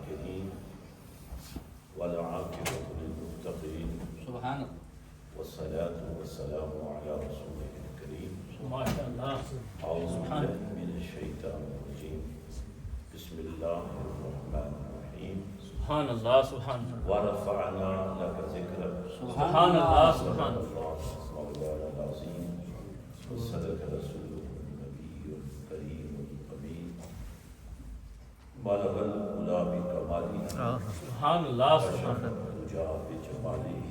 الشاكرين والعاقبة للمتقين سبحان الله والصلاة والسلام على رسوله الكريم ما شاء الله أعوذ بالله من الشيطان الرجيم بسم الله الرحمن الرحيم سبحان الله سبحان الله ورفعنا لك ذكرك سبحان الله سبحان الله مولانا العظيم وصدق رسوله النبي الكريم الأمين بلغ الأولى بكماله سبحان الله سبحان الله وجاء بجماله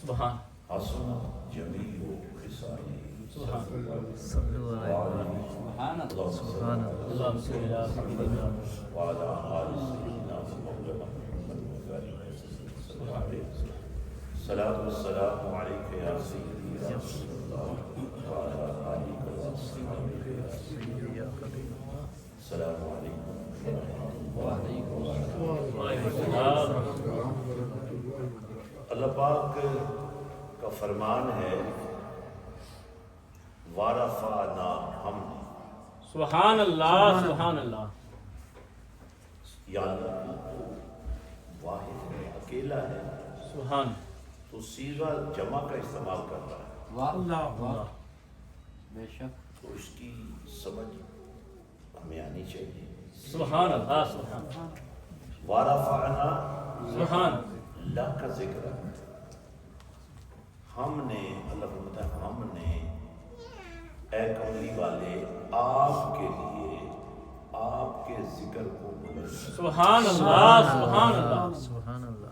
سبحان حسن جميع خصاله سبحان الله سبحان الله سبحان اللهم صل على سيدنا وعلى آل سيدنا مولانا محمد وآله وصحبه وسلم الصلاة والسلام عليك يا سيدي يا رسول الله وعلى آلك وأصحابك يا سيدي يا حبيب الله السلام عليكم ورحمة الله وبركاته. اللہ پاک کا فرمان ہے وَرَفَعْنَا ہم نے سبحان اللہ سبحان اللہ یا اللہ تو واحد ہے اکیلا ہے سبحان تو صیغہ جمع کا استعمال کر رہا ہے اللہ بے شک تو اس کی سمجھ ہمیں آنی چاہیے. سبحان اللہ سبحان وَرَفَعْنَا سبحان اللہ کا ذکر ہے. ہم نے اللہ فرماتا ہے ہم نے اے کملی والے آپ کے لیے آپ کے ذکر کو بلند کیا. سبحان اللہ سبحان اللہ سبحان اللہ.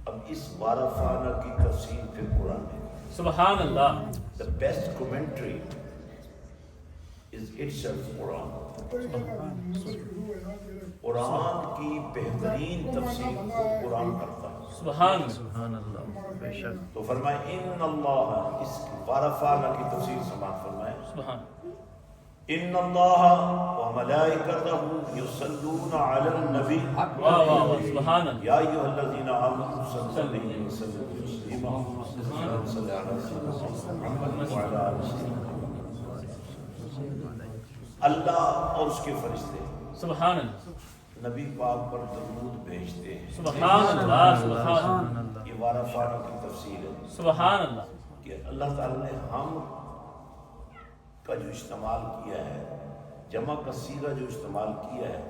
اب اس وارفانہ کی تفسیر پھر قرآن ہے. سبحان اللہ The best commentary is itself Quran. قرآن کی بہترین تفسیر کو قرآن کرتا ہے. سبحان سبحان اللہ. بے شک. تو فرمائے ان اللہ اس وارفانہ کی تفسیر سماعت فرمائے سبحان ان اللہ وملائکتہ یصلون علی النبی واہ واہ واہ سبحان اللہ یا ایھا الذین آمنوا صلوا علیہ وسلم تسلیما صلی علی سیدنا محمد وعلی آل سیدنا محمد. اللہ اور اس کے فرشتے سبحان اللہ نبی پاک پر درود بھیجتے ہیں. سبحان اللہ سبحان اللہ یہ وارفانہ کی تفسیر ہے سبحان اللہ کہ اللہ تعالیٰ نے ہم کا جو استعمال کیا ہے جمع کا صیغہ جو استعمال کیا ہے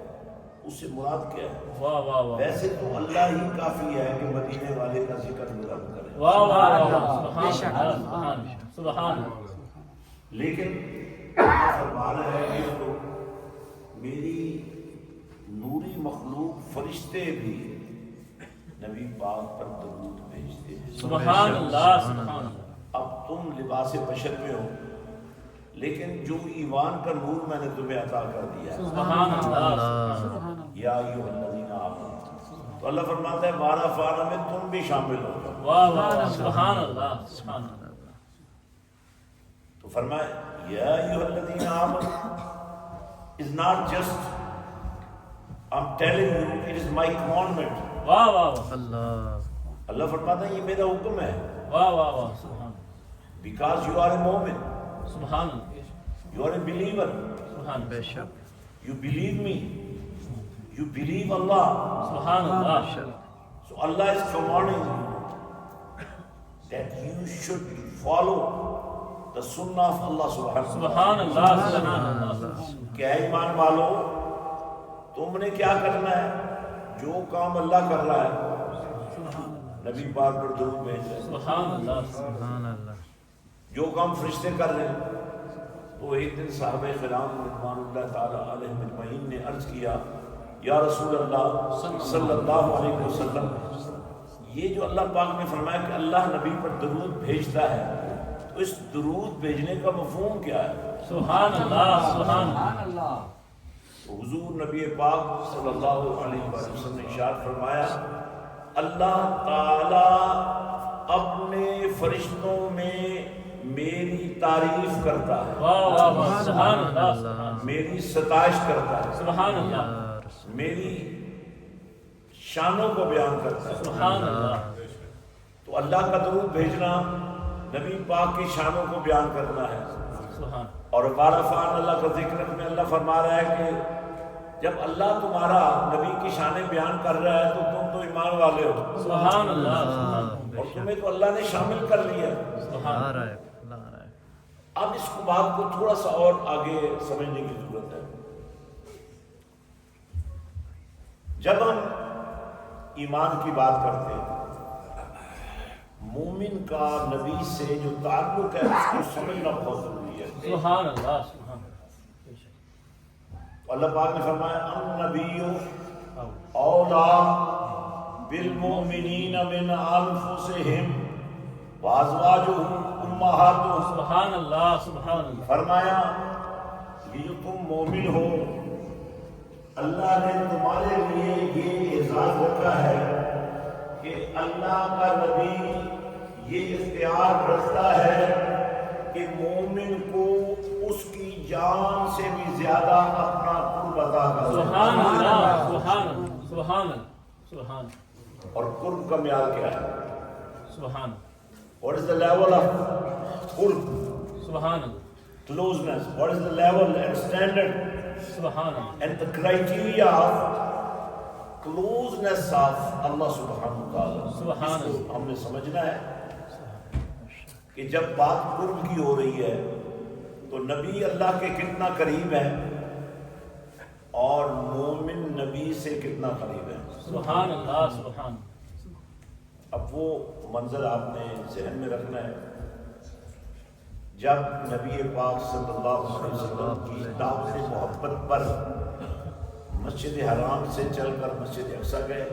اس سے مراد کیا ہے. واہ واہ واہ ویسے تو اللہ ہی کافی ہے کہ مدینے والے کا ذکر بلند کرے واہ واہ واہ سبحان اللہ سبحان سبحان لیکن اللہ فرما رہا ہے کہ تو میری نوری مخلوق فرشتے بھی نبی پاک پر درود بھیجتے ہیں. سبحان اللہ سبحان اللہ. اب تم لباس بشر میں ہو لیکن جو ایمان کا نور میں نے تمہیں عطا کر دیا ہے سبحان اللہ یا ایھا الذین آمنوا. تو اللہ فرماتا ہے وارفعنا میں تم بھی شامل ہو جاؤ. واہ واہ سبحان اللہ سبحان اللہ. تو فرمایا یا ایھا الذین آمنوا is not just I'm telling you it is my commandment. واہ واہ واہ اللہ. اللہ فرماتا ہے یہ میرا حکم ہے واہ واہ واہ سبحان because you are a مومن سبحان اللہ you are a believer سبحان بے شک. you believe me you believe Allah. سبحان اللہ So Allah is commanding you that you should follow the sunnah of Allah subhanahu wa سبحان اللہ سبحان اللہ. کہ اے ایمان والو تم نے کیا کرنا ہے جو کام اللہ کر رہا ہے نبی پاک پر درود بھیج رہے ہیں سبحان اللہ سبحان اللہ. جو کام فرشتے کر رہے ہیں. تو ایک دن صحابہ کرام رضوان اللہ تعالی علیہم اجمعین نے عرض کیا یا رسول اللہ صلی اللہ علیہ وسلم یہ جو اللہ پاک نے فرمایا کہ اللہ نبی پر درود بھیجتا ہے تو اس درود بھیجنے کا مفہوم کیا ہے؟ سبحان اللہ سبحان اللہ. تو حضور نبی پاک صلی اللہ علیہ وسلم نے ارشاد فرمایا اللہ تعالی اپنے فرشتوں میں میری تعریف کرتا ہے واہ واہ واہ سبحان اللہ سبحان میری ستائش کرتا ہے سبحان اللہ میری شانوں کو بیان کرتا ہے. سبحان اللہ. تو اللہ کا درود بھیجنا نبی پاک کی شانوں کو بیان کرنا ہے. سبحان. اور وارفان اللہ کا ذکر میں اللہ فرما رہا ہے کہ جب اللہ تمہارا نبی کی شان بیان کر رہا ہے تو تم تو ایمان والے ہو، سبحان اللہ اور تمہیں تو اللہ نے شامل کر لیا۔ لا رہا ہے، لا رہا ہے۔ اب اس کو بات کو تھوڑا سا اور آگے سمجھنے کی ضرورت ہے۔ جب ہم ایمان کی بات کرتے ہیں، مومن کا نبی سے جو تعلق ہے اس کو سمجھنا بہت ضروری ہے۔ سبحان اللہ سبحان اللہ پاک نے فرمایا النبی اولا بالمؤمنین من انفسہم وازواجہم امہاتہم۔ سبحان اللہ سبحان اللہ۔ فرمایا یہ جو تم مومن ہو، اللہ نے تمہارے لیے یہ اعزاز رکھا ہے کہ اللہ کا نبی یہ اختیار رکھتا ہے کہ مومن کو اس کی جان سے بھی زیادہ اپنا قرب عطا کرے۔ سبحان اللہ سبحان اللہ سبحان اللہ سبحان اللہ۔ اور قرب کا معیار کیا ہے؟ سبحان What is the level of قرب؟ سبحان اللہ Closeness. What is the level and standard سبحان اللہ۔ and the criteria of closeness of Allah subhanahu wa ta'ala؟ سبحان اس کو اللہ۔ ہم نے سمجھنا ہے کہ جب بات قرب کی ہو رہی ہے تو نبی اللہ کے کتنا قریب ہے اور مومن نبی سے کتنا قریب ہے۔ سبحان اللہ سبحان اللہ۔ اب وہ منظر آپ نے ذہن میں رکھنا ہے جب نبی پاک صلی اللہ علیہ وسلم کی دعوت محبت پر مسجد حرام سے چل کر مسجد اقصیٰ گئے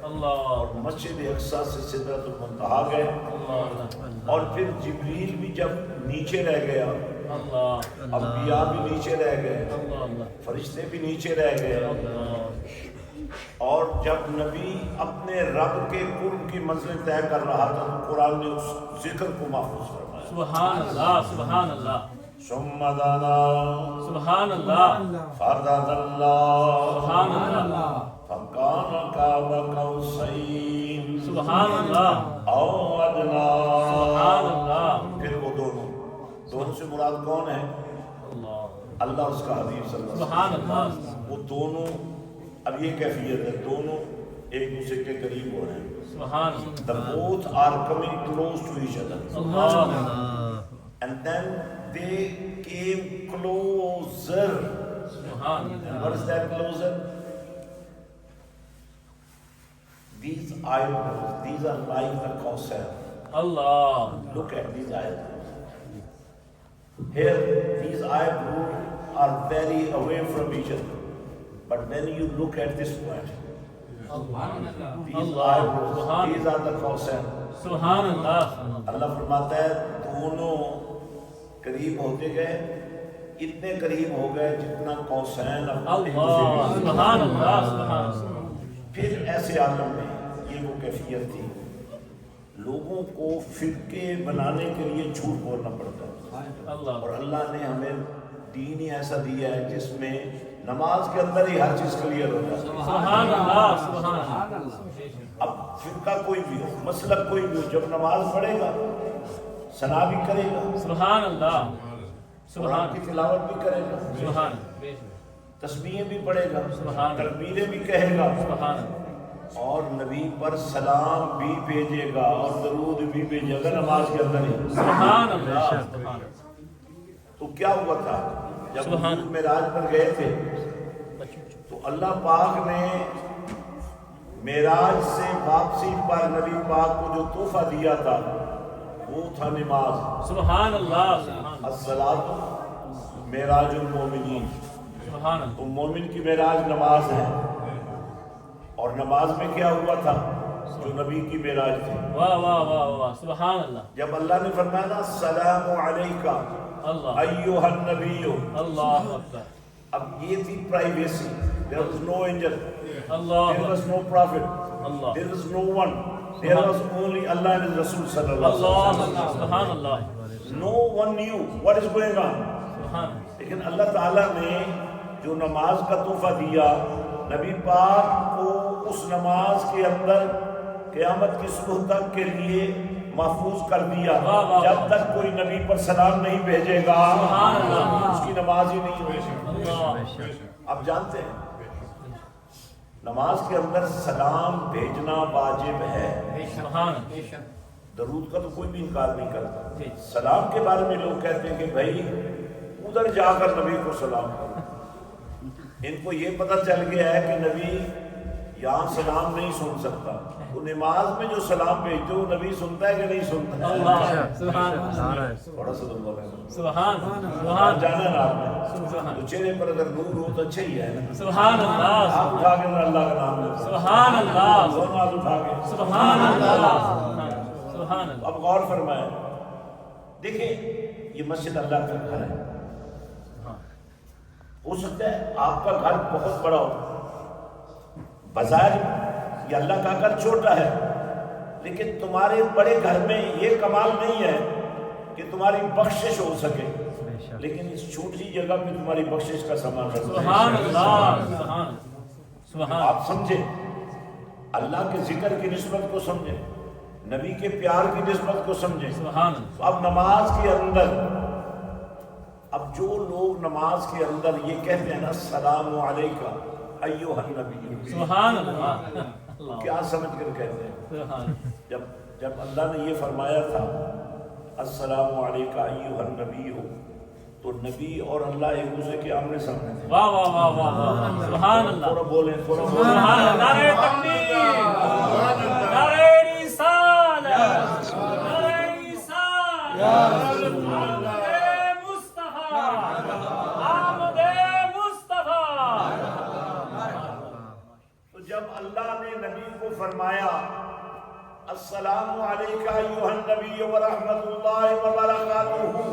اللہ اور مسجد اقصیٰ سے سدرۃ المنتہا گئے، اللہ اور پھر جبریل بھی جب نیچے رہ گیا، اللہ انبیاء بھی نیچے رہ گئے، اللہ فرشتے بھی نیچے رہ گئے، اور جب نبی اپنے رب کے قرب کی منزل طے کر رہا تھا تو قرآن نے اس ذکر کو محفوظ فرمایا۔ سبحان اللہ سبحان اللہ ثم دنا سبحان اللہ فدنا سبحان اللہ فکان قاب قوسین سبحان اللہ او ادنا۔ سبحان اللہ۔ پھر وہ دونوں سے مراد کون ہے؟ اللہ اللہ اس کا حبیب صلی اللہ علیہ سبحان وسلم۔ اللہ وہ دونوں، اب یہ کیفیت ہے، دونوں ایک دوسرے کے قریب ہو رہے ہیں۔ سبحان اللہ۔ The both are coming close to each other. Allah And then they came closer. سبحان And Allah. what is that closer? These eyebrows, these are like the Kausar. Allah Look at these eyebrows. Here, these eyebrows are very away from each other. But when you look at this point, these eyebrows, these are the Kausar. سبحان اللہ۔ اللہ فرماتا ہے دونوں قریب ہوتے گئے، اتنے قریب ہو گئے جتنا قوسین اپنے اللہ سبحان اللہ سبحان اللہ۔ پھر ایسے عالم میں یہ وہ کیفیت تھی، لوگوں کو فرقے بنانے کے لیے جھوٹ بولنا پڑتا ہے، اللہ اور اللہ نے ہمیں دین ہی ایسا دیا ہے جس میں نماز کے اندر ہی ہر چیز کلیئر ہوتا ہے۔ سبحان اللہ سبحان اللہ۔ اب فرقہ کوئی بھی ہو، مسلک کوئی بھی ہو، جب نماز پڑھے گا ثنا بھی کرے گا، سبحان اللہ قرآن سبحان کی تلاوت بھی کرے گا، سبحان تسبیحیں بھی پڑھے گا، سبحان تکبیریں بھی کہے گا، سبحان اور نبی پر سلام بھی بھیجے گا اور درود بھی بھیجے گا نماز کے اندر ہی۔ سبحان اللہ سبحان تو کیا ہوا تھا جب سبحان حضور معراج پر گئے تھے تو اللہ پاک نے معراج سے واپسی پر نبی پاک کو جو تحفہ دیا تھا وہ تھا نماز۔ سبحان اللہ سبحان الصلاۃ معراج المومنین، سبحان اللہ۔ تو مومن کی معراج نماز ہے، اور نماز میں کیا ہوا تھا جو نبی کی معراج تھی۔ واہ واہ واہ واہ سبحان اللہ جب اللہ نے فرمایا نا السلام علیکہ اللہ ایھا النبی، اللہ اکبر اب یہ تھی privacy, there was no angel, Allah there was no prophet, Allah there was no one, there was only Allah and His Rasul sallallahu alaihi Allah wasallam. سبحان اللہ No one knew what is going on. سبحان لیکن اللہ تعالیٰ نے جو نماز کا تحفہ دیا، نبی پاک کو اس نماز کے اندر قیامت کی صبح تک کے لیے محفوظ کر دیا۔ جب تک کوئی نبی پر سلام نہیں بھیجے گا سبحان اللہ اس کی نماز ہی نہیں ہوگی۔ اللہ آپ جانتے ہیں نماز کے اندر سلام بھیجنا واجب ہے. سبحان درود کا تو کوئی بھی انکار نہیں کرتا. جی. سلام کے بارے میں لوگ کہتے ہیں کہ بھائی ادھر جا کر نبی کو سلام کرو. ان کو یہ پتہ چل گیا ہے کہ نبی یہاں سلام نہیں سن سکتا. وہ نماز میں جو سلام بھیجتے وہ نبی سنتا ہے کہ نہیں سنتا ہے؟ اللہ سبحان تھوڑا سا دم بولے سبحان سبحان جانا نا آپ نے تو چہرے پر اگر نور ہو تو اچھا ہی ہے نا. سبحان اللہ آپ اٹھا کے اللہ کا نام لو. سبحان اللہ دونوں ہاتھ اٹھا کے سبحان اللہ سبحان اللہ. اب غور فرمائیں. دیکھیں یہ مسجد اللہ کا گھر ہے. ہو سکتا ہے آپ کا گھر بہت بڑا ہو, بظاہر یہ اللہ کا گھر چھوٹا ہے, لیکن تمہارے بڑے گھر میں یہ کمال نہیں ہے کہ تمہاری بخشش ہو سکے, لیکن اس چھوٹی جگہ میں تمہاری بخشش کا سامان رکھا. سبحان اللہ سبحان سبحان. آپ سمجھیں, اللہ کے ذکر کی نسبت کو سمجھیں, نبی کے پیار کی نسبت کو سمجھیں. سبحان اب نماز کے اندر, اب جو لوگ نماز کے اندر یہ کہتے ہیں نا السلام علیکہ ایھا النبی, سبحان اللہ. کیا سمجھ کر کہتے ہیں؟ سبحان جب اللہ نے یہ فرمایا تھا السلام علیکہ ایھا النبی, تو نبی اور اللہ ایک دوسرے کے آمنے سامنے تھے. واہ واہ واہ واہ سبحان اللہ. تھوڑا بولیں, تھوڑا بولیں. سبحان اللہ. نعرہ تکبیر, نعرہ رسالت, نعرہ رسالت, آمد مصطفیٰ, آمد مصطفیٰ. تو جب اللہ نے نبی کو فرمایا السلام علیکہ ایھا النبی ورحمۃ اللہ وبرکاتہ,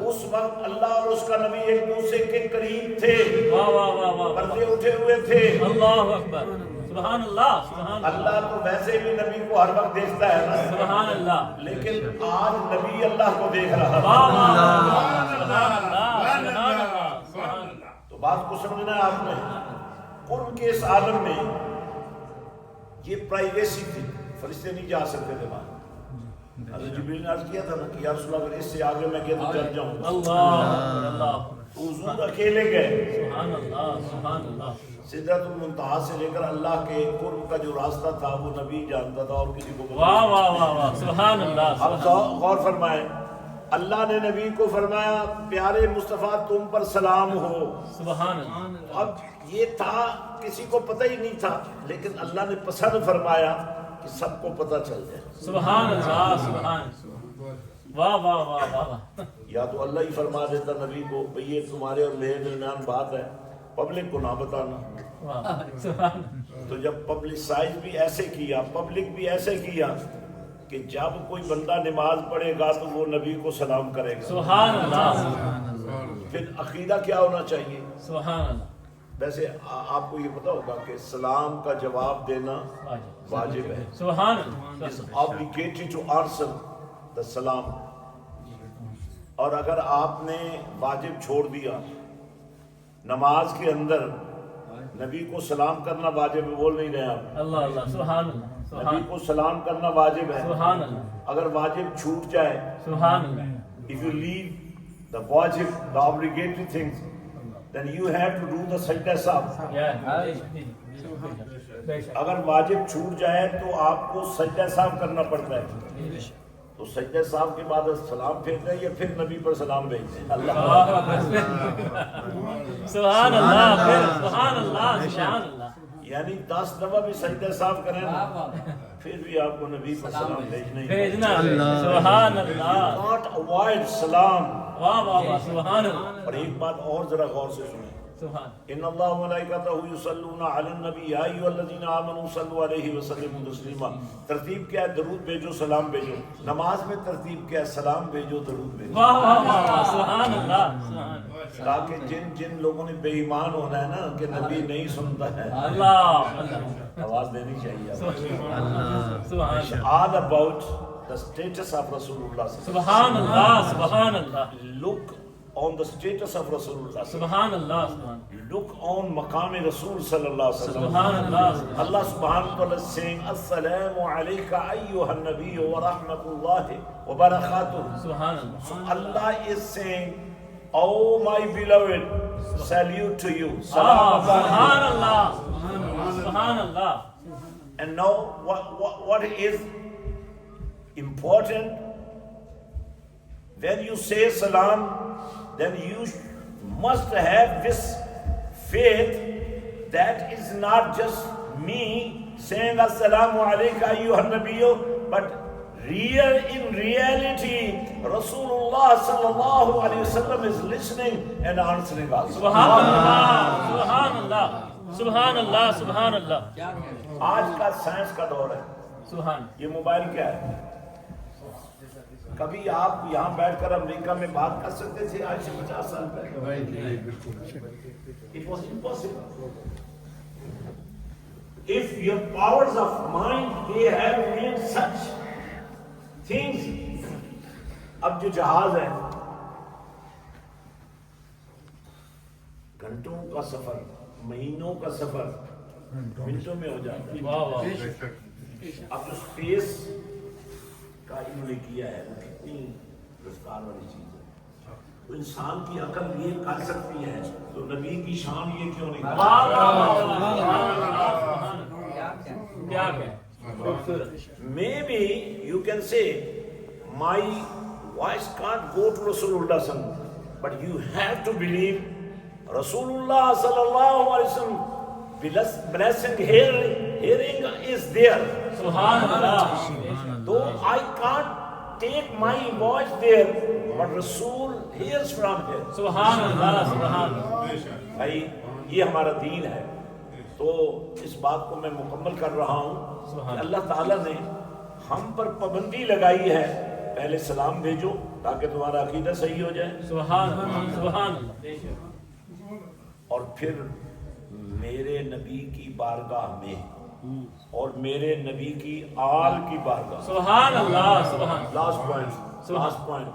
اس وقت اللہ اور اس کا نبی ایک دوسرے کے قریب تھے, واہ واہ واہ واہ, پردے اٹھے ہوئے تھے. اللہ اکبر. سبحان اللہ سبحان اللہ. اللہ تو ویسے بھی نبی کو ہر وقت دیکھتا ہے نا, سبحان اللہ. لیکن آج نبی اللہ کو دیکھ رہا ہے. واہ واہ واہ, سبحان اللہ سبحان اللہ سبحان اللہ. تو بات کو سمجھنا ہے آپ نے. قرب کے اس عالم میں یہ پرائیویسی تھی, فرشتے نہیں جا سکتے تھے وہاں. حضرت جبریل نے عرض کیا تھا نا کہ یا رسول اللہ اگر اس سے آگے میں گیا تو چل جاؤں. اللہ اللہ تو حضور اکیلے گئے. سبحان اللہ سبحان اللہ. سدرۃ المنتہا سے لے کر اللہ کے قرب کا جو راستہ تھا وہ نبی جانتا تھا اور کسی کو پتہ واہ نہیں. واہ واہ واہ, سبحان اللہ. اب غور فرمائیں, اللہ نے نبی کو فرمایا پیارے مصطفیٰ تم پر سلام ہو. سبحان اللہ. اب یہ تھا کسی کو پتہ ہی نہیں تھا, لیکن اللہ نے پسند فرمایا کہ سب کو پتہ چل جائے. سبحان اللہ سبحان. واہ واہ واہ واہ. یا تو اللہ ہی فرما دیتا نبی کو بھئی یہ تمہارے اور میرے درمیان بات ہے, پبلک کو نہ بتانا. واہ سبحان. تو جب پبلسائز بھی ایسے کیا, پبلک بھی ایسے کیا کہ جب کوئی بندہ نماز پڑھے گا تو وہ نبی کو سلام کرے گا. سبحان اللہ. پھر عقیدہ کیا ہونا چاہیے؟ سبحان اللہ. ویسے آپ کو یہ پتا ہوگا کہ سلام کا جواب دینا واجب ہے. سبحان اللہ. It's obligatory to answer the سلام. اور اگر آپ نے واجب چھوڑ دیا, نماز کے اندر نبی کو سلام کرنا واجب ہے, بول نہیں رہے آپ. اللہ اللہ. سبحان اللہ. نبی سبحان کو سلام کرنا واجب ہے. سبحان اللہ. اگر واجب چھوٹ جائے, سبحان اللہ. if you leave the wajib, the obligatory things, then you have to do the sajda sahab. اگر واجب چھوٹ جائے تو آپ کو سجدہ صاحب کرنا پڑتا ہے. تو سجدہ صاحب کے بعد سلام پھیرتے ہیں یا پھر نبی پر سلام بھیجتے ہیں؟ اللہ سبحان اللہ. سبحان اللہ سبحان اللہ. یعنی 10 دفعہ بھی سجدہ صاحب کریں پھر بھی آپ کو نبی پر سلام بھیجنا ہی بھیجنا. سبحان اللہ. not avoid سلام. واہ واہ واہ. سبحان اللہ. اور ایک بات اور ذرا غور سے سنیں, سبحان. ان اللہ وملائکتہ یصلون علی النبی یا ایھا الذین آمنوا صلوا علیہ وسلموا تسلیما. ترتیب کیا ہے؟ درود بھیجو, سلام بھیجو. نماز میں ترتیب کیا ہے؟ سلام بھیجو, درود بھیجو. واہ واہ واہ. سبحان اللہ. سبحان. تاکہ جن لوگوں نے بے ایمان ہونا ہے نا کہ نبی نہیں سنتا ہے, اللہ. آواز دینی چاہیے. سبحان. All about the status of Rasulullah. سبحان اللہ. سبحان اللہ. Look on the status of Rasulullah. سبحان اللہ. سبحان. Look on مقام رسول صلی اللہ علیہ وسلم. سبحان اللہ. Allah subhanahu wa ta'ala is saying Assalamu alayka ayyuha an-nabiy wa rahmatullahi wa barakatuh. سبحان اللہ. So Allah is saying, oh my beloved, salute to you. Subhanallah. Subhanallah. And now what is important? When you say salam, then you must have this faith that is not just me saying assalamu alayka ayyuhan nabiyyu, but in reality, Rasulullah sallallahu alayhi wasallam is listening and answering us. Subhanallah. Subhanallah. Subhanallah. Subhanallah. آج کا science کا دور ہے. Subhan. یہ mobile کیا ہے؟ کبھی آپ یہاں بیٹھ کر امریکہ میں بات کر سکتے تھے آج سے 50 سال پہلے. It was impossible. If your powers of mind, they have made such things. اب جو جہاز ہے گھنٹوں کا سفر، مہینوں کا سفر منٹوں میں ہو جاتا ہے. واہ واہ. اب جو اسپیس کا انہوں نے کیا ہے وہ کتنی رفتار والی چیز ہے. تو انسان کی عقل یہ کر سکتی ہے تو نبی کی شان یہ کیوں نہیں کر؟ Maybe you can say my voice can't go to Rasulullah sallallahu alaihi wasallam, but you have to believe Rasulullah sallallahu alaihi wasallam blessing hearing is there. Subhanallah. Though I can't take my voice there, but Rasul hears from here. Subhanallah. Subhanallah. بھائی یہ ہمارا دین ہے. تو اس بات کو میں مکمل کر رہا ہوں کہ اللہ تعالیٰ نے ہم پر پابندی لگائی ہے پہلے سلام بھیجو تاکہ تمہارا عقیدہ صحیح ہو جائے. Subhanallah. Subhanallah. اور پھر میرے نبی کی بارگاہ میں اور میرے نبی کی آل کی بارگاہ. Subhanallah. Subhanallah. Last point.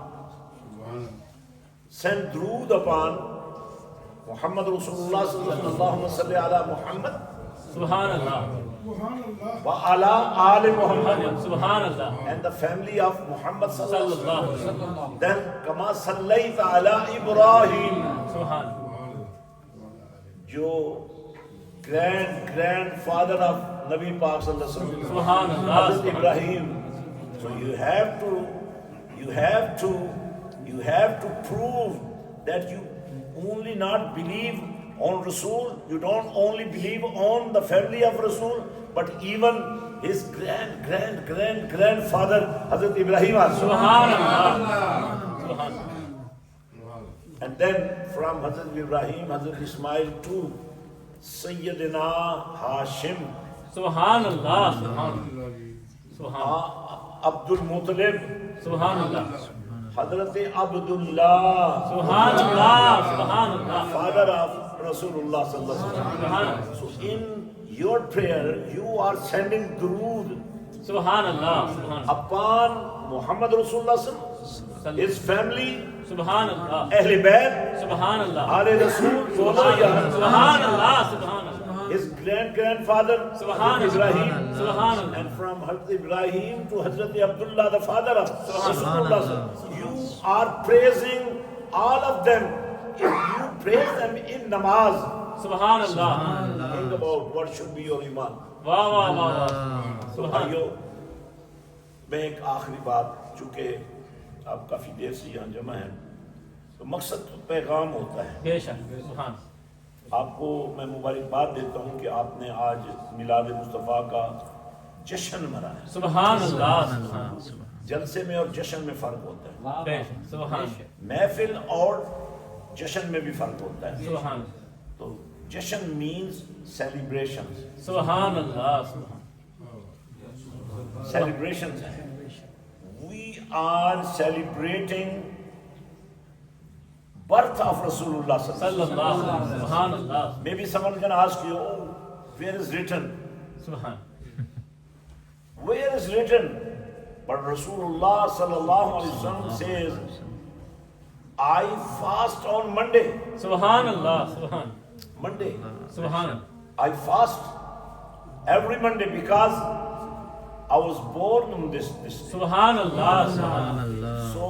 Send درود upon محمد رسول اللہ صلی اللہ علیہ وسلم محمد Subhanallah. وعلى آل محمد Subhanallah. and the family of Muhammad sallallahu Sallallahu alaihi alaihi wasallam. Then kama sallaita ala Ibrahim, Subhanallah. جو grandfather of Nabi Pak sallallahu alaihi wasallam, Subhanallah. Hazrat Ibrahim. So you have to prove that you only not believe on Rasul, you don't only believe on the family of Rasul, but even his grandfather Hazrat Ibrahim also. Subhanallah. Subhanallah. And then from Hazrat Ibrahim, Hazrat Ismail to Sayyidina Hashim, Subhanallah. Subhanallah. Subhanallah. Abdul Muttalib, Subhanallah. Hazrat Abdullah, Subhanallah. Subhanallah. father of Rasulullah sallallahu alaihi wasallam. Subhanallah. So in your prayer, you are sending durood Subhanallah. Subhanallah. upon Muhammad Rasulullah sallallahu alaihi wasallam, his family, Subhanallah. Ahl Bayt, Subhanallah. Aale Rasul, Subhanallah. Subhanallah. his grandfather, Subhanallah. Ibrahim, Subhanallah. and from Hazrat Ibrahim to Hazrat Abdullah, the father of Rasulullah sallallahu alaihi wasallam. You are praising all of them. If you praise them in namaz, Subhanallah. think about what should be your iman. Wow, wow, wow. تو Subhanallah. بھائیو میں ایک آخری بات، چونکہ آپ کافی دیر سے یہاں جمع ہیں تو مقصد تو پیغام ہوتا ہے. بے شک. Subhanallah. آپ کو میں مبارکباد دیتا ہوں کہ آپ نے آج میلاد مصطفیٰ کا جشن منایا. Subhanallah. Subhanallah. جلسے میں اور جشن میں فرق ہوتا ہے. بے شک. Subhanallah. محفل اور جشن میں بھی فرق ہوتا ہے. Subhanallah. تو جشن means celebration. Subhanallah. Celebrations. We are celebrating birth of Rasulullah sallallahu alaihi wasallam. Sallallahu. Subhanallah. Maybe someone can ask you, oh, where is written? Subhanallah. Where is written? But Rasulullah sallallahu alaihi wasallam says, I fast on Monday. Subhanallah. Subhanallah. Monday. Subhanallah. I fast every Monday because I was born on this day. Subhanallah. Subhanallah. So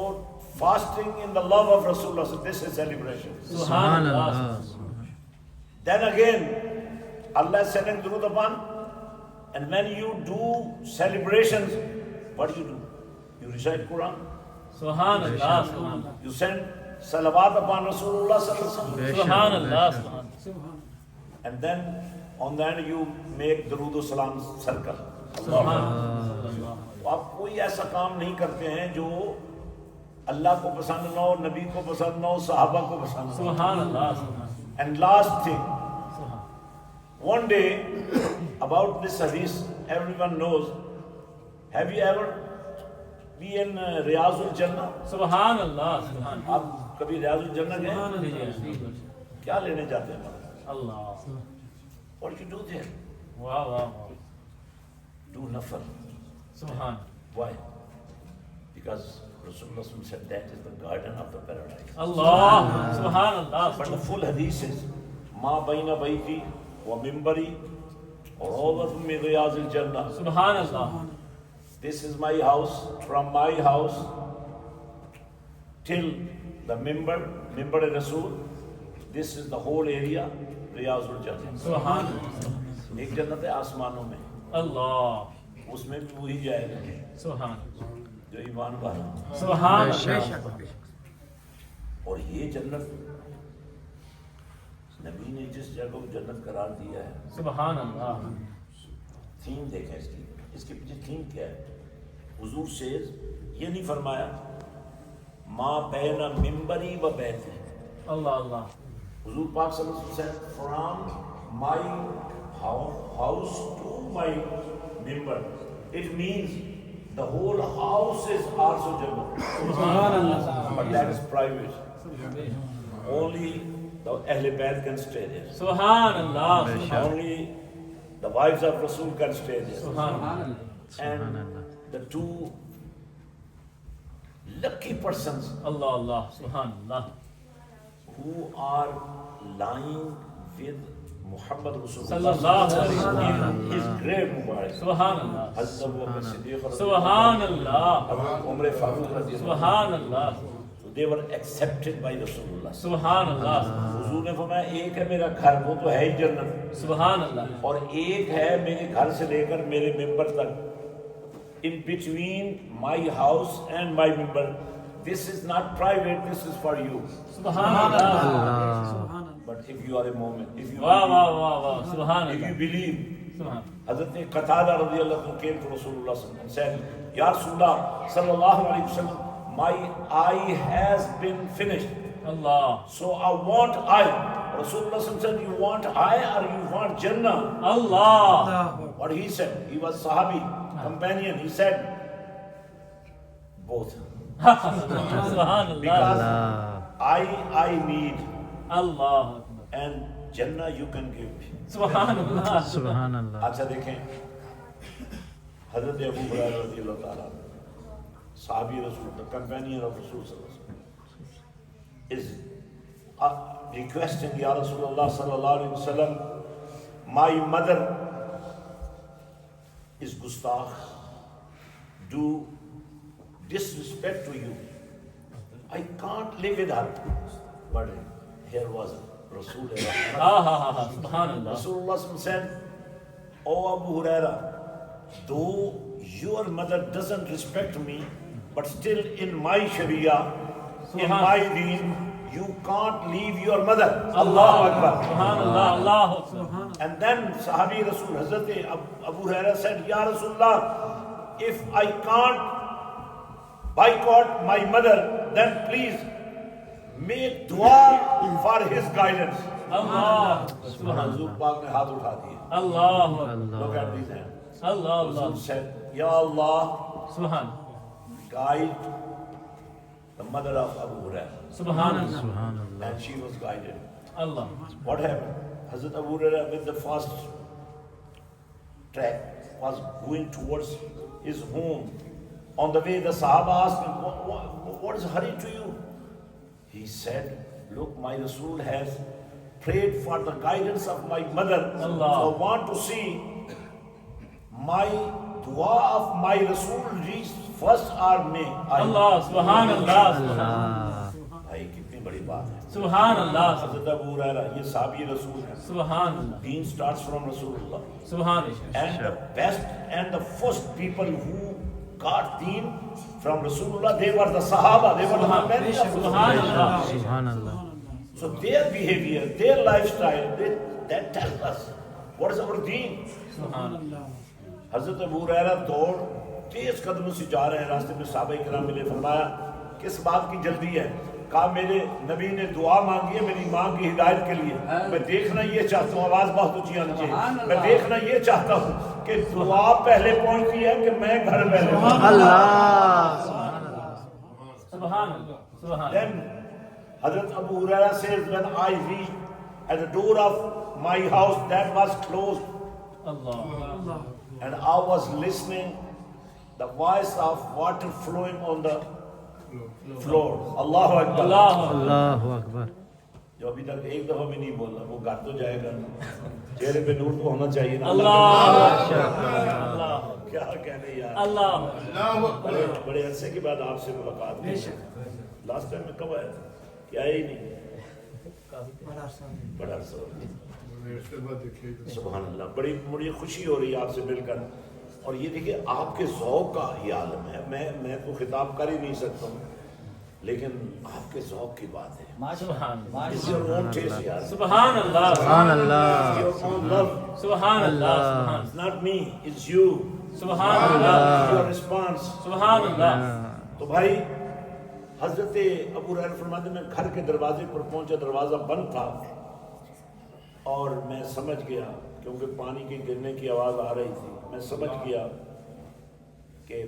fasting in the love of Rasulullah, so this is celebration. Subhanallah. Then again, Allah is sending durood upon, and when you do celebrations, what do? You recite Quran. Subhanallah, Subhanallah. You send salawat upon Rasulullah sallallahu alaihi wasallam. Subhanallah, Subhanallah. And then on that you make durood salam circle. Subhanallah. تو آپ کوئی ایسا کام نہیں کرتے ہیں جو اللہ کو پسند نہ ہو، نبی کو پسند نہ ہو، صحابہ کو پسند نہ ہو. Subhanallah, Subhanallah. And last thing, one day about this hadith, everyone knows. Have you ever been in Riyaz al-Jannah? Subhanallah, Subhanallah. آپ کبھی ریاض الجنہ گئے؟ کیا لینے جاتے ہیں؟ Allah. What you do there? Wow, wow, wow. Do nafal. Subhanallah. Why? Because Rasulullah said that is the garden of the paradise. Allah. Subhanallah. But the full hadith is Ma baina baiti wa mimbari rawdatun min riyaz al-jannah. Subhanallah. This is my house, from my house till the mimbar Rasul. This is the whole area, Riyaz al-Jannah. Subhanallah. ایک جنت ہے آسمانوں میں، Allah. اس میں بھی وہی جائے گا Subhanallah. جو ایمان والا. Subhanallah. اور یہ جنت نبی نے جس جگہ کو جنت قرار دیا ہے، Subhanallah. تھیم دیکھیں اس کے پیچھے تھیم کیا ہے. حضور سے یہ نہیں فرمایا ما بین ممبری و بیتی. Allah, Allah. حضور پاک صلی اللہ علیہ وسلم said from my house to my member. It means the whole house is also Jannah. Subhanallah. But that is private. Only the Ahle Bayt can stay there. Subhanallah. Only the wives of Rasul can stay there. Subhanallah. And the two lucky persons Allah, Allah. Subhanallah. who are lying with Muhammad Rasulullah Sallallahu alaihi wasallam. his grave Mubarak. Subhanallah. Hazrat Abu Bakr Siddiq radhiyallahu Subhanallah. anhu, Umar Faruq radhiyallahu Subhanallah. anhu. They were accepted by Rasulullah. Subhanallah. حضور نے فرمایا ایک ہے میرا گھر، وہ تو ہے ہی جنت، Subhanallah. اور ایک ہے میرے گھر سے لے کر میرے ممبر تک. In between my house and my member, this is not private, this is for you. Subhanallah. But if you are a moment, if you Wow, wow, believe, wow, wow. if you Subhanallah. believe, Subhanallah. Hazrat Qatada radiyallahu anhu came to Rasulullah sallallahu alaihi wasallam and said, Ya Rasulullah sallallahu alaihi wasallam, my eye has been finished, Allah. so I want eye. Rasulullah sallallahu alaihi wasallam said, you want eye or you want Jannah? Allah. What he said, he was Sahabi, companion, he said, both. Subhanallah. Because I need, Allah. and Jannah you can give. Subhanallah. Subhanallah. اچھا دیکھیں حضرت ابو ہریرہ رضی اللہ تعالیٰ صحابی رسول, the companion of Rasul sallallahu alaihi wasallam, is requesting, Ya Rasulullah sallallahu alaihi wasallam, my mother is gustakh, do disrespect to you, I can't live with her. But here was Rasul Subhanallah. Rasulullah said, O Abu Huraira, though your mother doesn't respect me, but still in my Sharia, in my deen, you can't leave your mother. Allahu Akbar. Subhanallah. Allah. And then Sahabi Rasul Hazrat Abu Huraira said, Ya Rasulullah, if I can't boycott my mother, then please make dua for his guidance. Allah. Hazur Pak ne haath utha diye. Allah. Look at these hands. Allah. Rasul said, Ya Allah, Subhanallah. guide the mother of Abu Huraira. Subhanallah. Subhanallah. And she was guided. Allah. What happened? Hazrat Abu Huraira with the fast track was going towards his home. On the way, the Sahaba asked him, what is hurry to you? He said, look, my Rasul has prayed for the guidance of my mother. Allah. So I want to see my dua of my Rasul reach first or may I. Allah. Subhanallah. Subhanallah. بھائی کتنی بڑی بات ہے. سبحان اللہ حضرت ابو ہریرہ یہ صحابی رسول ہیں. سبحان اللہ Deen starts from Rasulullah. سبحان اللہ And the best and the first people who got deen from Rasulullah, they were the Sahaba. They were the men of سبحان Rasulullah. اللہ سبحان اللہ. So their behavior, their lifestyle, that tells us what is our deen. سبحان اللہ حضرت ابو ہریرہ دوڑ تیز قدموں سے جا رہے ہیں، راستے میں صحابہ کرام ملے. فرمایا کس بات کی جلدی ہے؟ کہا میرے نبی نے دعا مانگی ہے میری ماں کی ہدایت کے لیے. میں دیکھنا یہ چاہتا ہوں، آواز بہت اونچی آنی چاہیے، میں دیکھنا یہ چاہتا ہوں کہ دعا پہلے پہنچتی ہے کہ میں گھر پہلے پہنچتا اللہ. سبحان اللہ سبحان اللہ. Then Hazrat Abu Hurairah says, when I reached at the door of my house, that was closed, Allah and I was listening the voice of water flowing on the floor. Allahu Akbar. اللہ اللہ اکبر. جو ابھی تک ایک دفعہ بھی نہیں بولا وہ گھر تو جائے گا، چہرے پہ نور تو ہونا چاہیے نا. اللہ اللہ کیا کہنے یار، اللہ بڑے عرصے کے بعد آپ سے ملاقات ہوئی. لاسٹ ٹائم میں کب آیا تھا؟ کیا ہی نہیں، بڑا عرصہ ہو گیا. سبحان اللہ. بڑی خوشی ہو رہی ہے آپ سے مل کر. اور یہ دیکھیے آپ کے ذوق کا ہی عالم ہے. میں تو خطاب کر ہی نہیں سکتا ہوں، لیکن آپ کے ذوق کی بات ہے. سبحان اللہ It's your own taste, یار. سبحان اللہ سبحان اللہ. It's your own love. سبحان اللہ It's not me, it's you. سبحان اللہ Your response. سبحان اللہ. تو بھائی حضرت ابو ہریرہ فرماتے ہیں میں گھر کے دروازے پر پہنچا، دروازہ بند تھا اور میں سمجھ گیا کیونکہ پانی کے گرنے کی آواز آ رہی تھی، میں سمجھ گیا کہ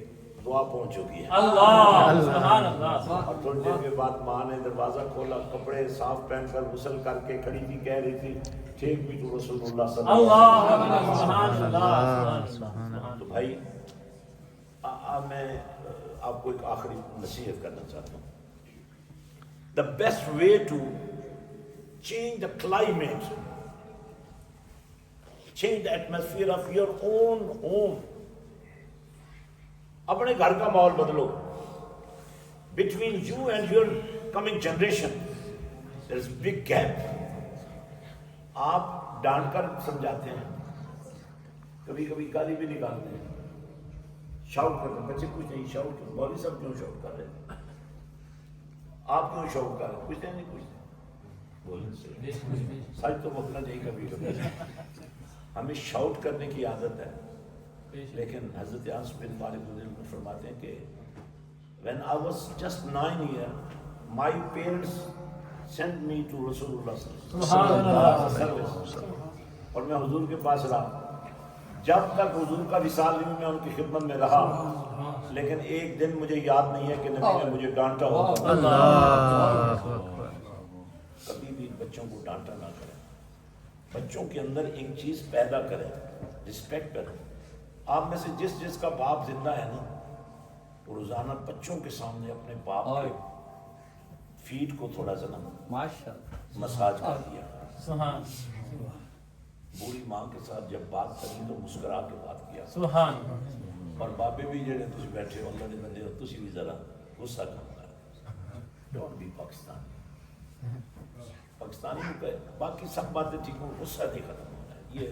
دعا پہنچ چکی ہے. اللہ سبحان اللہ. اور تھوڑی دیر کے بعد ماں نے دروازہ کھولا، کپڑے صاف پہن کر غسل کر کے کھڑی تھی، کہہ رہی تھی ٹھیک بھی تو رسول اللہ صلی اللہ علیہ اللہ سبحان اللہ سبحان اللہ. وسلم. تو بھائی میں آپ کو ایک آخری نصیحت کرنا چاہتا ہوں. The best way to change the climate, change the atmosphere of your own home, اپنے گھر کا ماحول بدلو. Between you and your coming generation there is a big gap. آپ ڈانٹ کر سمجھاتے ہیں، کبھی کبھی گالی بھی نکالتے ہیں، شاؤٹ کرتے ہیں. بچے کچھ نہیں شاؤٹ کرتے، مولوی صاحب کیوں شاؤٹ کر رہے ہیں؟ آپ کیوں شاؤٹ کر رہے ہیں؟ پوچھتے ہیں نہیں پوچھتے، بولنے سے سچ تو بولنا چاہیے. کبھی کبھی ہمیں شاؤٹ کرنے کی عادت ہے، لیکن حضرت انس بن مالک رضی اللہ عنہ فرماتے ہیں کہ when I was just 9 years, my parents sent me to Rasulullah صلی اللہ علیہ وسلم. اور میں حضور کے پاس رہا جب تک حضور کا وصال نہیں میں ان کی خدمت میں رہا. لیکن ایک دن مجھے یاد نہیں ہے کہ نبی نے مجھے ڈانٹا ہو. اللہ اکبر. کبھی بھی بچوں کو ڈانٹا نہ کریں، بچوں کے اندر ایک چیز پیدا کریں، رسپیکٹ کریں. آپ میں سے جس کا باپ زندہ ہے نا وہ روزانہ بچوں کے سامنے اپنے باپ کے فیٹ کو تھوڑا سا مساج کر دیا. سبحان بوڑھی ماں کے ساتھ جب بات کری تو مسکرا کے بات کیا. سبحان اور بابے بھی جڑے تسی بیٹھے ہو اللہ دے بندے ہو تسی بھی ذرا غصہ کم کرو. ڈونٹ بی پاکستانی کو کہے باقی سب باتیں ٹھیک ہوں، غصہ نہیں ختم ہونا ہے یہ.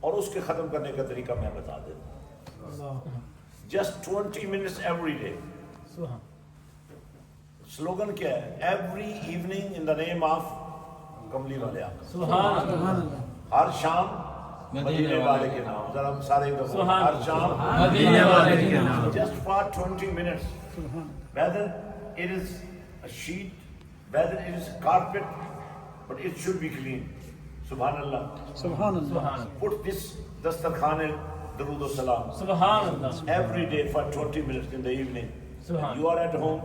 اور اس کے ختم کرنے کا طریقہ میں بتا دیتا ہوں. Just 20 minutes every day. سبحان سلوگن کیا ہے؟ Every evening in the name of کملی والے آقا. سبحان اللہ. ہر شام مدینے والے کے نام. ذرا سارے سبحان ہر شام مدینے والے کے نام. just for 20 minutes, whether it is a sheet, whether it is a carpet, but it should be clean. Subhanallah. سبحان Put this dastarkhan Darood o Salam سبحان اللہ. every day for 20 minutes in the evening. When you are at home,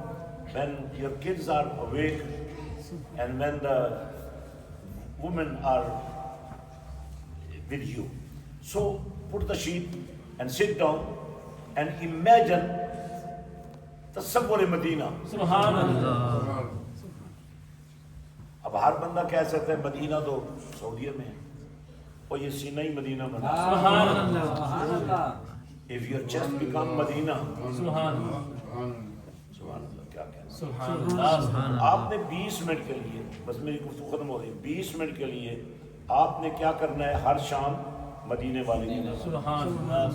when your kids are awake, and when the women are with you. So put the sheet and sit down and imagine tasawwur Medina. سبحان اللہ. اب ہر بندہ کہہ سکتا ہے مدینہ تو سعودیہ میں ہے، اور یہ سینہ ہی مدینہ بنا. سبحان اللہ. If your chest become Medina, سبحان اللہ. سبحان اللہ. کیا کہنا. سبحان اللہ. آپ نے 20 منٹ کے لیے، بس میری گفتگو ختم ہو رہی ہے، 20 منٹ کے لیے آپ نے کیا کرنا ہے؟ ہر شام مدینے والی کی نماز. سبحان اللہ.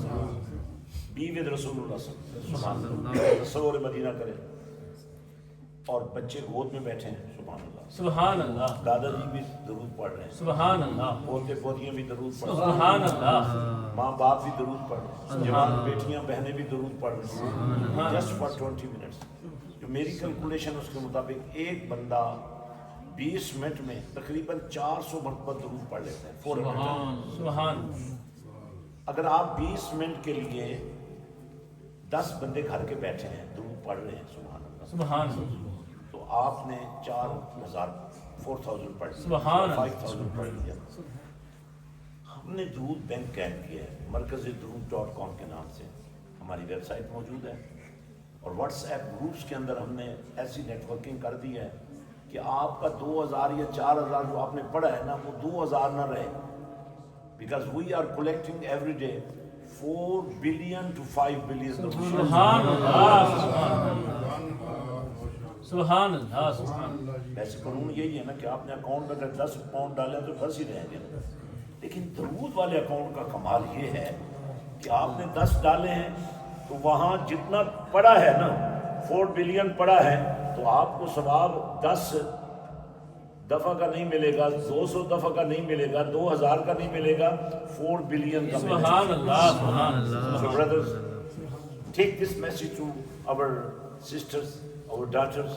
بی ود رسول اللہ صلی اللہ علیہ وسلم، تصور مدینہ کریں، اور بچے گود میں بیٹھے ہیں. سبحان اللہ. سبحان اللہ. دادا جی بھی درود پڑھ رہے ہیں، سبحان اللہ. پوتے پوتیاں بھی درود پڑھ رہے ہیں، سبحان اللہ. ماں باپ بھی درود پڑھ رہے ہیں، جوان بیٹیاں بہنیں بھی درود پڑھ رہی ہیں. Just for 20 minutes. جو میری کیلکولیشن اس کے مطابق ایک بندہ 20 منٹ میں تقریباً 400 مرتبہ درود پڑھ لیتا ہے. 400. سبحان. اگر آپ 20 منٹ کے لیے 10 بندے گھر کے بیٹھے ہیں درود پڑھ رہے ہیں، سبحان اللہ، سبحان. تو آپ نے 4000 پڑھ لیا، سبحان اللہ. 5000 پڑھ لیا. ہم نے درود بینک قائم کیا ہے، مرکز درود.com کے نام سے ہماری ویب سائٹ موجود ہے، اور واٹس ایپ گروپس کے اندر ہم نے ایسی نیٹ ورکنگ کر دی ہے کہ آپ کا 2000 یا 4000 جو آپ نے پڑھا ہے نا، وہ 2000 نہ رہے. Because we are collecting every day 4 billion to 5 billion. سبحان اللہ. سبحان اللہ. سبحان. ویسے قانون یہی ہے نا کہ آپ نے اکاؤنٹ میں اگر 10 پاؤنڈ ڈالیں تو 10 ہی رہیں گے، لیکن درود والے اکاؤنٹ کا کمال یہ ہے کہ آپ نے 10 ڈالے ہیں تو وہاں جتنا پڑا ہے نا، 4 بلین پڑا ہے، تو آپ کو ثواب 10 دفعہ کا نہیں ملے گا، 200 دفعہ کا نہیں ملے گا، 2000 کا نہیں ملے گا، 4 بلین کا ملے گا. سبحان اللہ. سبحان اللہ. So brothers, take this message to our sisters, our daughters.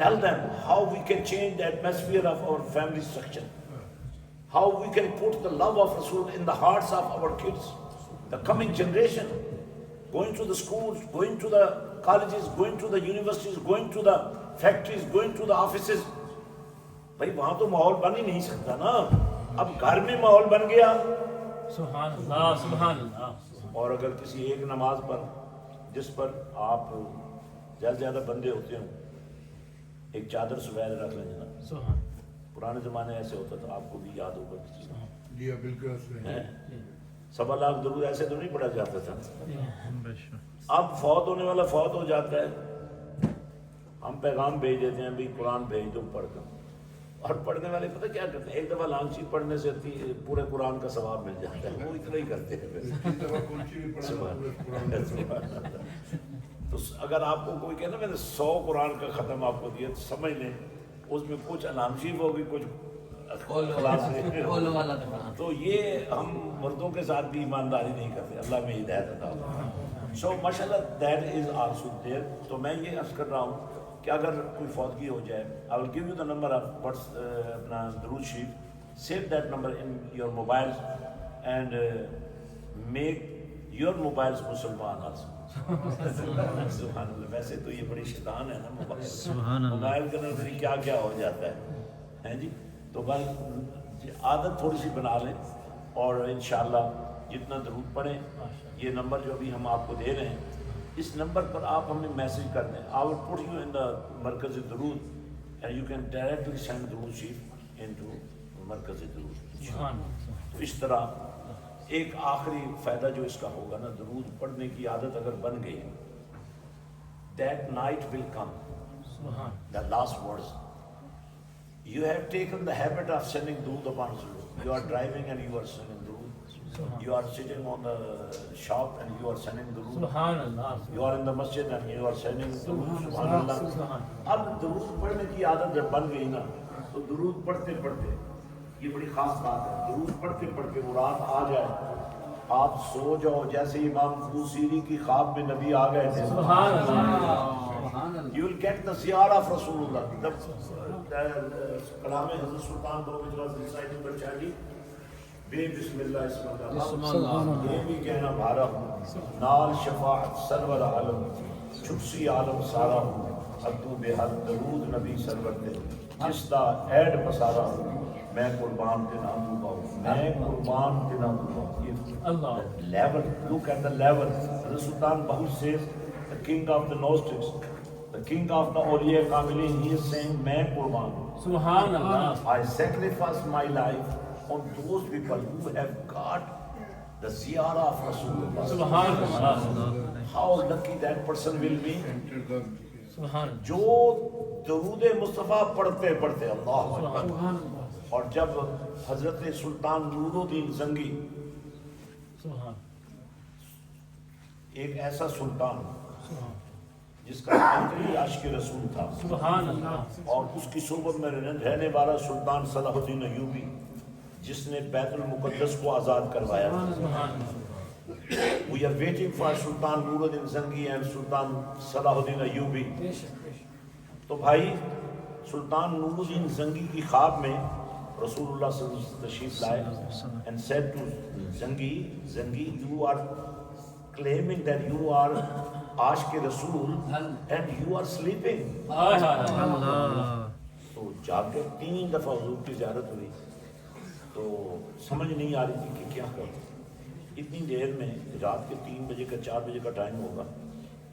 Tell them how we can change the atmosphere of our family structure. How we can put the love of Rasul in the hearts of our kids, the coming generation. Going to the schools, going to the colleges, going to the universities, going to the factories, going to the offices. بھائی وہاں تو ماحول بن ہی نہیں سکتا نا، اب گھر میں ماحول بن گیا. سبحان اللہ. سبحان اللہ. اور اگر کسی ایک نماز پر جس پر آپ زیادہ سے زیادہ بندے ہوتے ہوں، ایک چادر سفید رکھ لیں جناب. سبحان. پرانے زمانے ایسے ہوتا تھا، آپ کو بھی یاد ہوگا کسی جی بالکل. 1.25 لاکھ درود ایسے تو نہیں پڑھا جاتا تھا. بے شک. اب فوت ہونے والا فوت ہو جاتا ہے، ہم پیغام بھیج دیتے ہیں بھی قرآن بھیج دو پڑھ کر، اور پڑھنے والے پتہ کیا کرتے ہیں؟ ایک دفعہ لانگ شیٹ پڑھنے سے پورے قرآن کا ثواب مل جاتا ہے، وہ اتنا ہی کرتے ہیں. تو اگر آپ کو کوئی کہنا میں نے 100 قرآن کا ختم آپ کو دیا، تو سمجھ لیں اس میں کچھ لانگ شیٹ ہوگی، کچھ تو یہ ہم مردوں کے ساتھ بھی ایمانداری نہیں کرتے. اللہ میں ہدایت عطا ہو. سو ماشاء اللہ دیٹ از آلسو دیئر. تو میں یہ عرض کر رہا ہوں کہ اگر کوئی فوتگی ہو جائے، I will give you the number of what's اپنا درود شریف. Save that number in your mobiles and make your mobiles مسلمان also. سبحان اللہ. ویسے تو یہ بڑی شیطان ہے نا موبائل. سبحان اللہ. موبائل کے اندر کیا کیا ہو جاتا ہے جی. تو بس عادت تھوڑی سی بنا لیں، اور انشاءاللہ جتنا درود پڑھیں. یہ نمبر جو ابھی ہم آپ کو دے رہے ہیں، اس نمبر پر آپ ہمیں میسج کر دیں. I will put you in the مرکز درود and you can directly send درود شریف into مرکز درود. تو اس طرح ایک آخری فائدہ جو اس کا ہوگا نا، درود پڑھنے کی عادت اگر بن گئی، that night will come. The last words. You have taken the habit of sending درود upon Rasul. You are driving and you are sending درود. You are sitting on the shop and you are sending درود. سبحان اللہ. You are in the masjid and you are sending درود. سبحان اللہ. اب درود پڑھنے کی عادت جب بن گئی نا، تو درود پڑھتے پڑھتے، یہ بڑی خاص بات ہے، درود پڑھتے پڑھتے وہ رات آ جائے، آپ سو جاؤ جیسے امام بوصیری کی خواب میں نبی آ گئے تھے. سبحان اللہ. You will get the ziyarah of Rasulullah. کلام حضرت سلطان رeciting بچاری بے بسم اللہ اسم اللہ، یہ بھی کہنا بھارا ہوں، نال شفاعت سرور عالم، چھپسی عالم سارا ہوں، ادو بے حد درود نبی سرور دے، جس دا ایڈ پسارا ہوں، میں قربان کے نام دوں باؤں، میں قربان کے نام دوں باؤں. اللہ. Level, look at the level. Hazrat Sultan Bahut says, the king of the Gnostics, the king of the Awliya Kamilin, he is saying, میں قربان. سبحان اللہ. I sacrifice my life on those people who have got the ziyarah of Rasulullah. سبحان اللہ. How lucky that person will be. سبحان جو درود مصطفیٰ پڑھتے پڑھتے اللہ اکبر، اور جب حضرت سلطان نور الدین زنگی، سبحان ایک ایسا سلطان جس کا آخری عاشق رسول تھا، سبحان اللہ، اور اس کی صحبت میں رہنے والا سلطان صلاح الدین ایوبی جس نے بیت المقدس کو آزاد کروایا. We are waiting for Sultan Nuruddin Zangi and Sultan Salahuddin Ayyubi. تو بھائی سلطان نورالدین زنگی کی خواب میں رسول اللہ صلی اللہ علیہ وسلم تشریف لائے and said to Zangi, you are claiming that you are عاشق رسول and you are sleeping. تو جا کے 3 دفعہ حضور کی زیارت ہوئی تو سمجھ نہیں آ رہی تھی کہ کیا کروں. اتنی دیر میں رات کے 3 بجے کا 4 بجے کا ٹائم ہوگا،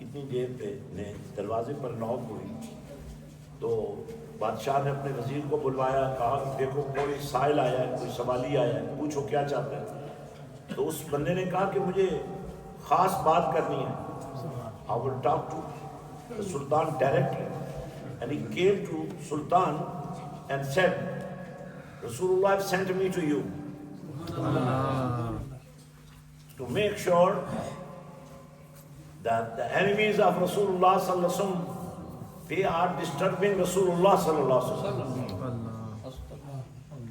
اتنی دیر پہ نے دروازے پر نوک ہوئی تو بادشاہ نے اپنے وزیر کو بلوایا، کہا کہ دیکھو کوئی سائل آیا ہے، کوئی سوالی آیا ہے، پوچھو کیا چاہتا ہے. تو اس بندے نے کہا کہ مجھے خاص بات کرنی ہے. I will talk to the Sultan directly. And he came to Sultan and said, Rasulullah have sent me to you to make sure that the enemies of Rasulullah sallallahu alaihi wasallam, they are disturbing Rasulullah sallallahu alaihi wasallam.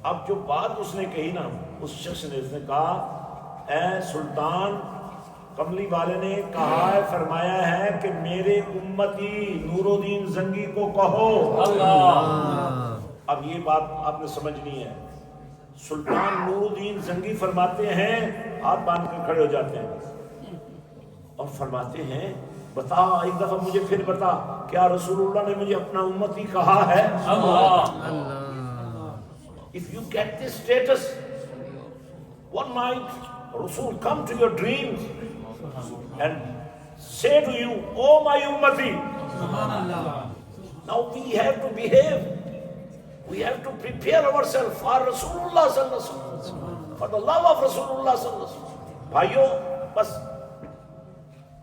اب جو بات اس نے کہی نا، اس شخص نے اس نے کہا، اے سلطان، کملی والے نے کہا ہے، فرمایا ہے کہ میرے امتی نورالدین زنگی کو کہو. اب یہ بات آپ نے سمجھنی ہے. سلطان نورالدین زنگی فرماتے ہیں، ہاتھ باندھ کر کھڑے ہو جاتے ہیں اور فرماتے ہیں، بتا ایک دفعہ مجھے پھر بتا، کیا رسول اللہ نے مجھے اپنا امتی کہا ہے؟ If you get this status, one night Rasul come to your dreams and say to you, oh my ummati, now we have to behave, we have to prepare ourselves for Rasulullah sallallahu alaihi wasallam, for the love of Rasulullah sallallahu alaihi wasallam. بھائیو بس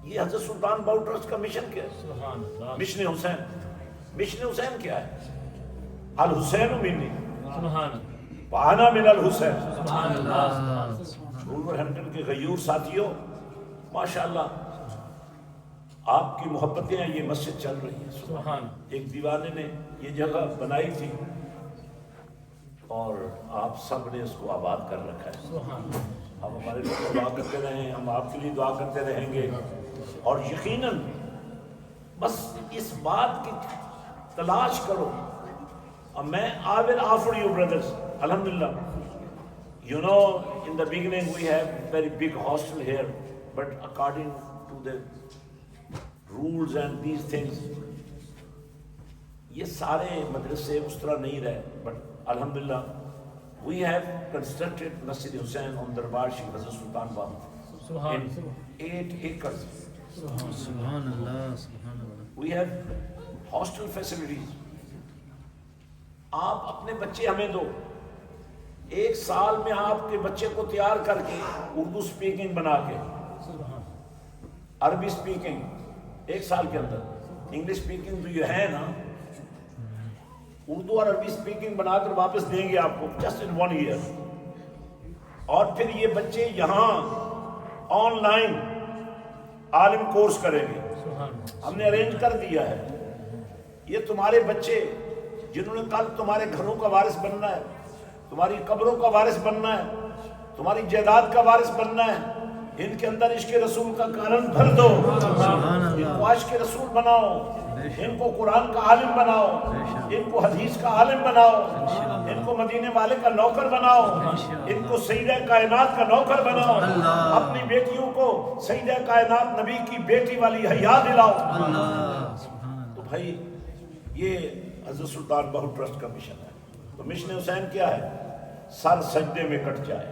یہ حضرت سلطان باؤ trust کا mission کیا ہے؟ Mission حسین کیا ہے؟ الحسین منی وانا من الحسین. وولورہمپٹن کے غیور ساتھیوں، ماشاءاللہ آپ کی محبتیں ہیں، یہ مسجد چل رہی ہے. ایک دیوانے نے یہ جگہ بنائی تھی اور آپ سب نے اس کو آباد کر رکھا ہے. آپ ہمارے لیے دعا کرتے رہیں، ہم آپ کے لیے دعا کرتے رہیں گے. اور یقیناً بس اس بات کی تلاش کرو. میں I will offer you brothers, alhamdulillah. You know, in the beginning we have very big hostel here, but according to the rules and these things, یہ سارے مدرسے اس طرح نہیں رہے. But alhamdulillah, we have constructed Masjid Hussain on Darbar Sheikh Hazrat Sultan Bahu in 8 acres. We have hostel facilities. آپ اپنے بچے ہمیں دو، 1 سال میں آپ کے بچے کو تیار کر کے اردو سپیکنگ بنا کے، عربی سپیکنگ 1 سال کے اندر، انگلش سپیکنگ تو یہ ہے نا، اردو اور عربی سپیکنگ بنا کر واپس دیں گے آپ کو جسٹ ان 1 year. اور پھر یہ بچے یہاں آن لائن عالم کورس کریں گے. ہم نے ارینج کر دیا ہے. یہ تمہارے بچے جنہوں نے کل تمہارے گھروں کا وارث بننا ہے، تمہاری قبروں کا وارث بننا ہے، تمہاری جائیداد کا وارث بننا ہے، ان کے اندر عشق رسول کا کارن بھر دو. ان کو عاشق رسول بناؤ، ان کو قرآن کا عالم بناؤ، ان کو حدیث کا عالم بناؤ، ان کو مدینے والے کا نوکر بناؤ، ان کو سیدہ کائنات کا نوکر بناؤ. اپنی بیٹیوں کو سیدہ کائنات نبی کی بیٹی والی حیا دلاؤ. تو بھائی یہ حضرت سلطان باہو ٹرسٹ کا مشن ہے. تو مشن حسین کیا ہے؟ سر سجدے میں کٹ جائے،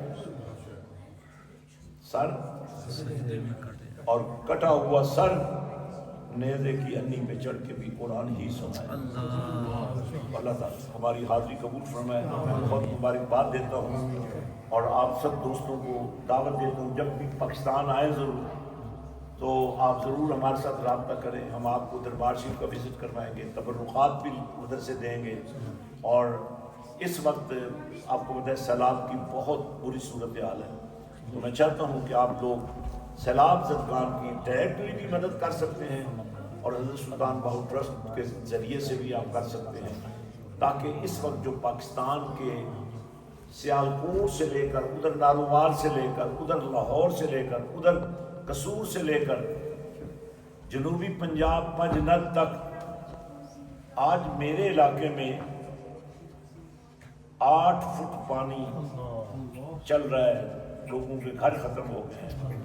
سر اور کٹا ہوا سر نیزے کی انی پہ چڑھ کے بھی قرآن ہی سنائے. اللہ تعالیٰ ہماری حاضری قبول فرمائے. میں بہت مبارکباد دیتا ہوں اور آپ سب دوستوں کو دعوت دیتا ہوں، جب بھی پاکستان آئے ضرور تو آپ ضرور ہمارے ساتھ رابطہ کریں، ہم آپ کو دربار شریف کا وزٹ کروائیں گے، تبرکات بھی ادھر سے دیں گے. اور اس وقت آپ کو پتہ ہے سیلاب کی بہت بری صورتحال ہے، تو میں چاہتا ہوں کہ آپ لوگ سیلاب زدگان کی ڈائریکٹلی بھی مدد کر سکتے ہیں اور حضرت سلطان باہو ٹرسٹ کے ذریعے سے بھی آپ کر سکتے ہیں، تاکہ اس وقت جو پاکستان کے سیالکوٹ سے لے کر ادھر نارووال سے لے کر ادھر لاہور سے لے کر ادھر قصور سے لے کر جنوبی پنجاب پنجنت تک، آج میرے علاقے میں 8 فٹ پانی چل رہا ہے، لوگوں کے گھر ختم ہو گئے ہیں،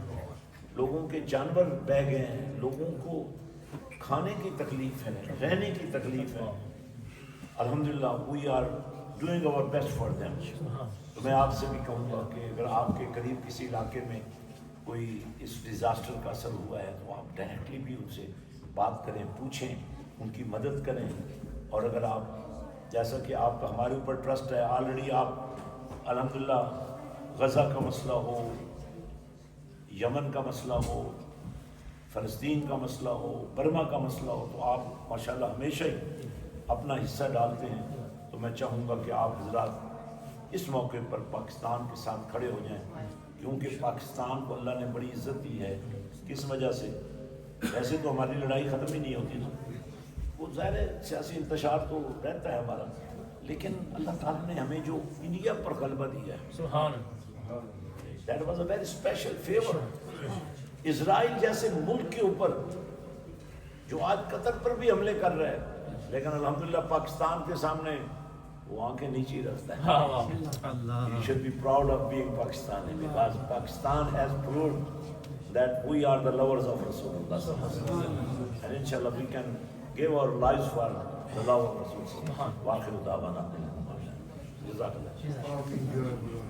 لوگوں کے جانور بہ گئے ہیں، لوگوں کو کھانے کی تکلیف ہے، رہنے کی تکلیف ہے. الحمدللہ we are doing our best for them. تو میں آپ سے بھی کہوں گا کہ اگر آپ کے قریب کسی علاقے میں کوئی اس ڈیزاسٹر کا اثر ہوا ہے تو آپ ڈائریکٹلی بھی ان سے بات کریں، پوچھیں، ان کی مدد کریں. اور اگر آپ جیسا کہ آپ کا ہمارے اوپر ٹرسٹ ہے، آلریڈی آپ الحمدللہ غزہ کا مسئلہ ہو، یمن کا مسئلہ ہو، فلسطین کا مسئلہ ہو، برما کا مسئلہ ہو، تو آپ ماشاءاللہ ہمیشہ ہی اپنا حصہ ڈالتے ہیں. تو میں چاہوں گا کہ آپ حضرات اس موقع پر پاکستان کے ساتھ کھڑے ہو جائیں، کیونکہ پاکستان کو اللہ نے بڑی عزت دی ہے. کس وجہ سے؟ ایسے تو ہماری لڑائی ختم ہی نہیں ہوتی نا، وہ ظاہر ہے سیاسی انتشار تو رہتا ہے ہمارا، لیکن اللہ تعالیٰ نے ہمیں جو انڈیا پر غلبہ دیا ہے، سبحان that was a very special favor. اسرائیل جیسے ملک کے اوپر جو آج قطر پر بھی حملے کر رہے ہیں، لیکن الحمدللہ پاکستان کے سامنے وہ آنکھیں نیچے رکھتا ہے. اللہ You should be proud of being Pakistani, because Pakistan has proved that we are the lovers of Rasulullah, and inshallah we can give our lives for the love of Rasulullah. Wa akhiru da'wana. Jazakallah.